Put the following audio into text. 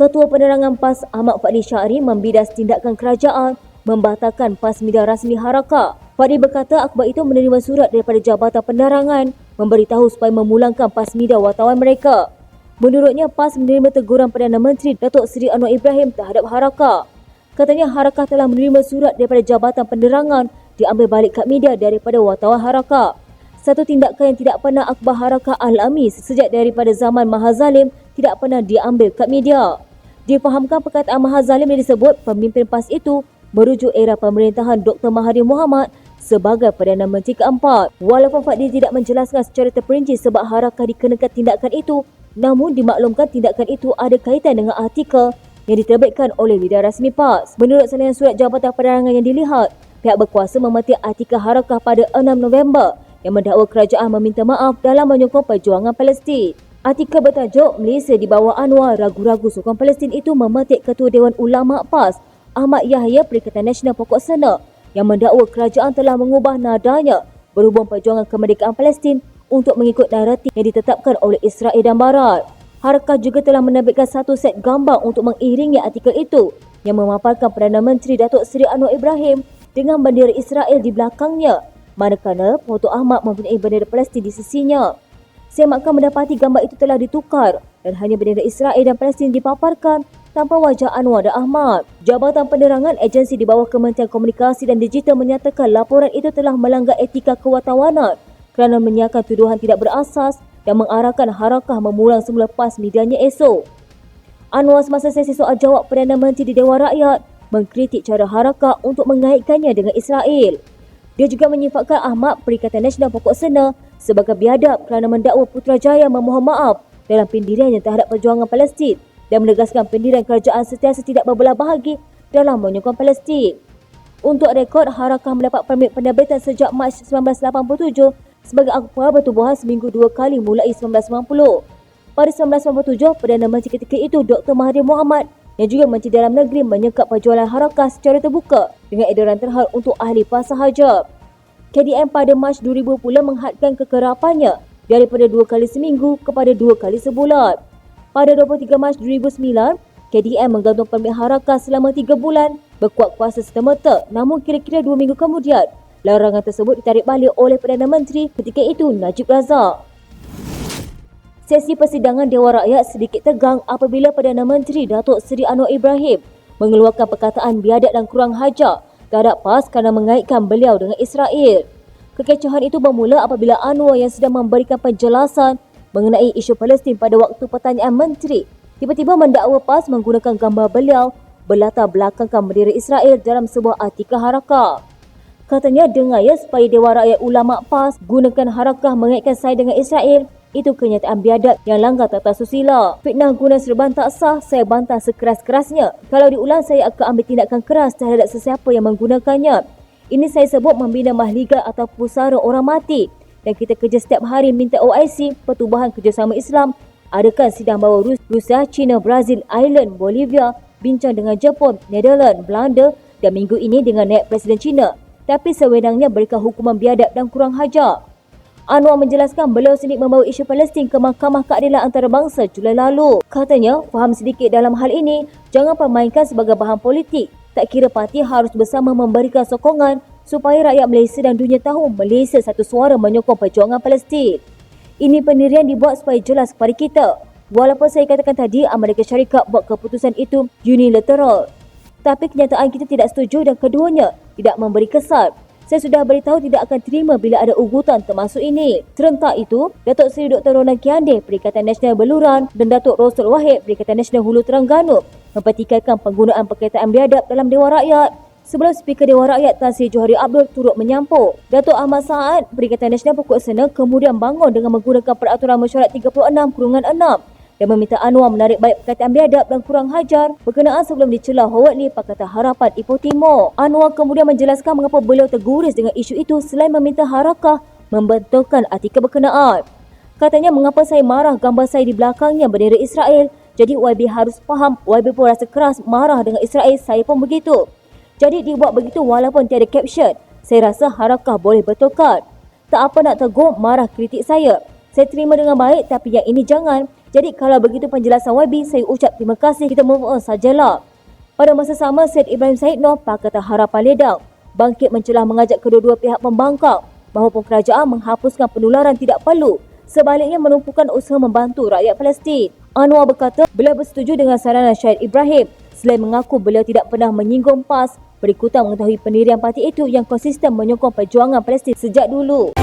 Ketua Penerangan PAS Ahmad Fadli Syahri membidas tindakan kerajaan membatalkan PAS media rasmi Harakah. Fadli berkata akhbar itu menerima surat daripada Jabatan Penerangan memberitahu supaya memulangkan PAS media wartawan mereka. Menurutnya, PAS menerima teguran Perdana Menteri Datuk Seri Anwar Ibrahim terhadap Harakah. Katanya Harakah telah menerima surat daripada Jabatan Penerangan diambil balik kad media daripada wartawan Harakah. Satu tindakan yang tidak pernah akhbar Harakah alami sejak daripada zaman Mahazalim tidak pernah diambil kad media. Difahamkan perkataan Mahazalim yang disebut pemimpin PAS itu merujuk era pemerintahan Dr. Mahathir Mohamad sebagai Perdana Menteri keempat. Walaupun Fadli tidak menjelaskan secara terperinci sebab Harakah dikenakan tindakan itu, namun dimaklumkan tindakan itu ada kaitan dengan artikel yang diterbitkan oleh lidah rasmi PAS. Menurut salinan surat Jabatan Penerangan yang dilihat, pihak berkuasa memetik artikel Harakah pada 6 November yang mendakwa kerajaan meminta maaf dalam menyokong perjuangan Palestin. Artikel bertajuk Malaysia di bawah Anwar, ragu-ragu sokong Palestin itu memetik Ketua Dewan Ulama PAS Ahmad Yahya Perikatan Nasional Pokok Sena yang mendakwa kerajaan telah mengubah nadanya berhubung perjuangan kemerdekaan Palestin untuk mengikut naratif yang ditetapkan oleh Israel dan Barat. Harakah juga telah menerbitkan satu set gambar untuk mengiringi artikel itu yang memaparkan Perdana Menteri Datuk Seri Anwar Ibrahim dengan bendera Israel di belakangnya, manakala foto Ahmad mempunyai bendera Palestin di sisinya. Saya makan mendapati gambar itu telah ditukar dan hanya bendera Israel dan Palestin dipaparkan tanpa wajah Anwar dan Ahmad. Jabatan Penerangan agensi di bawah Kementerian Komunikasi dan Digital menyatakan laporan itu telah melanggar etika kewartawanan kerana menyiarkan tuduhan tidak berasas dan mengarahkan Harakah memulang semula PAS medianya esok. Anwar semasa sesi soal jawab Perdana Menteri di Dewan Rakyat mengkritik cara Harakah untuk mengaitkannya dengan Israel. Dia juga menyifatkan Ahmad Perikatan Nasional Pokok Sena sebagai biadab kerana mendakwa Putrajaya memohon maaf dalam pendiriannya terhadap perjuangan Palestin dan menegaskan pendirian kerajaan sentiasa tidak berbelah bahagi dalam menyokong Palestin. Untuk rekod, Harakah mendapat permit penerbitan sejak Mac 1987 sebagai akta bertubuhan seminggu 2 kali mulai 1990. Pada 1997, Perdana Menteri ketika itu Dr. Mahathir Mohamad yang juga Menteri Dalam Negeri menyekap penjualan Harakah secara terbuka dengan edaran terhad untuk ahli PAS sahaja. KDM pada Mac 2000 pula menghadkan kekerapannya daripada 2 kali seminggu kepada 2 kali sebulan. Pada 23 Mac 2009, KDM menggantung permit Harakah selama 3 bulan berkuat kuasa serta-merta, namun kira-kira 2 minggu kemudian, larangan tersebut ditarik balik oleh Perdana Menteri ketika itu Najib Razak. Sesi persidangan Dewan Rakyat sedikit tegang apabila Perdana Menteri Datuk Seri Anwar Ibrahim mengeluarkan perkataan biadab dan kurang hajar terhadap PAS kerana mengaitkan beliau dengan Israel. Kekecohan itu bermula apabila Anwar yang sedang memberikan penjelasan mengenai isu Palestin pada waktu pertanyaan menteri tiba-tiba mendakwa PAS menggunakan gambar beliau berlatar belakangkan bendera Israel dalam sebuah artikel Harakah. Katanya, dengar ya supaya Dewan Rakyat Ulama PAS gunakan Harakah mengaitkan saya dengan Israel. Itu kenyataan biadab yang langgar tata susila. Fitnah guna serban tak sah, saya bantah sekeras-kerasnya. Kalau diulang, saya akan ambil tindakan keras terhadap sesiapa yang menggunakannya. Ini saya sebut membina mahligai atau pusara orang mati. Dan kita kerja setiap hari minta OIC, Pertubuhan Kerjasama Islam, adakan sidang bahawa Rusia, China, Brazil, Ireland, Bolivia, bincang dengan Jepun, Netherlands, Belanda dan minggu ini dengan naib Presiden China. Tapi sewenangnya berikan hukuman biadab dan kurang hajar. Anwar menjelaskan beliau sendiri membawa isu Palestin ke Mahkamah Keadilan Antarabangsa Julai lalu. Katanya, faham sedikit dalam hal ini, jangan permainkan sebagai bahan politik. Tak kira parti harus bersama memberikan sokongan supaya rakyat Malaysia dan dunia tahu Malaysia satu suara menyokong perjuangan Palestin. Ini pendirian dibuat supaya jelas kepada kita. Walaupun saya katakan tadi Amerika Syarikat buat keputusan itu unilateral. Tapi kenyataan kita tidak setuju dan keduanya tidak memberi kesan. Saya sudah beritahu tidak akan terima bila ada ugutan termasuk ini. Serentak itu, Datuk Seri Dr. Ronan Kiande, Perikatan Nasional Beluran dan Datuk Rosul Wahid, Perikatan Nasional Hulu Terengganu mempertikaikan penggunaan perkataan biadab dalam Dewan Rakyat. Sebelum Speaker Dewan Rakyat Tan Sri Johari Abdul turut menyampuk, Datuk Ahmad Saad, Perikatan Nasional Pokok Sena kemudian bangun dengan menggunakan Peraturan Mesyuarat 36/6 dan meminta Anwar menarik baik perkataan biadab dan kurang hajar berkenaan sebelum dicela Howardly Pakatan Harapan Ipoh Timur. Anwar kemudian menjelaskan mengapa beliau terguris dengan isu itu selain meminta Harakah membentulkan artikel berkenaan. Katanya, mengapa saya marah gambar saya di belakangnya bendera Israel, jadi YB harus faham YB pun rasa keras marah dengan Israel, saya pun begitu. Jadi dibuat begitu walaupun tiada caption. Saya rasa Harakah boleh betulkan. Tak apa nak tegur, marah kritik saya. Saya terima dengan baik tapi yang ini jangan. Jadi kalau begitu penjelasan YB, saya ucap terima kasih, kita move on sajalah. Pada masa sama, Syed Ibrahim Syed Noh, Pakatan Harapan Ledang, bangkit mencelah mengajak kedua-dua pihak membangkang bahawa kerajaan menghapuskan penularan tidak perlu, sebaliknya menumpukan usaha membantu rakyat Palestin. Anwar berkata beliau bersetuju dengan saranan Syed Ibrahim selain mengaku beliau tidak pernah menyinggung PAS berikutan mengetahui pendirian parti itu yang konsisten menyokong perjuangan Palestin sejak dulu.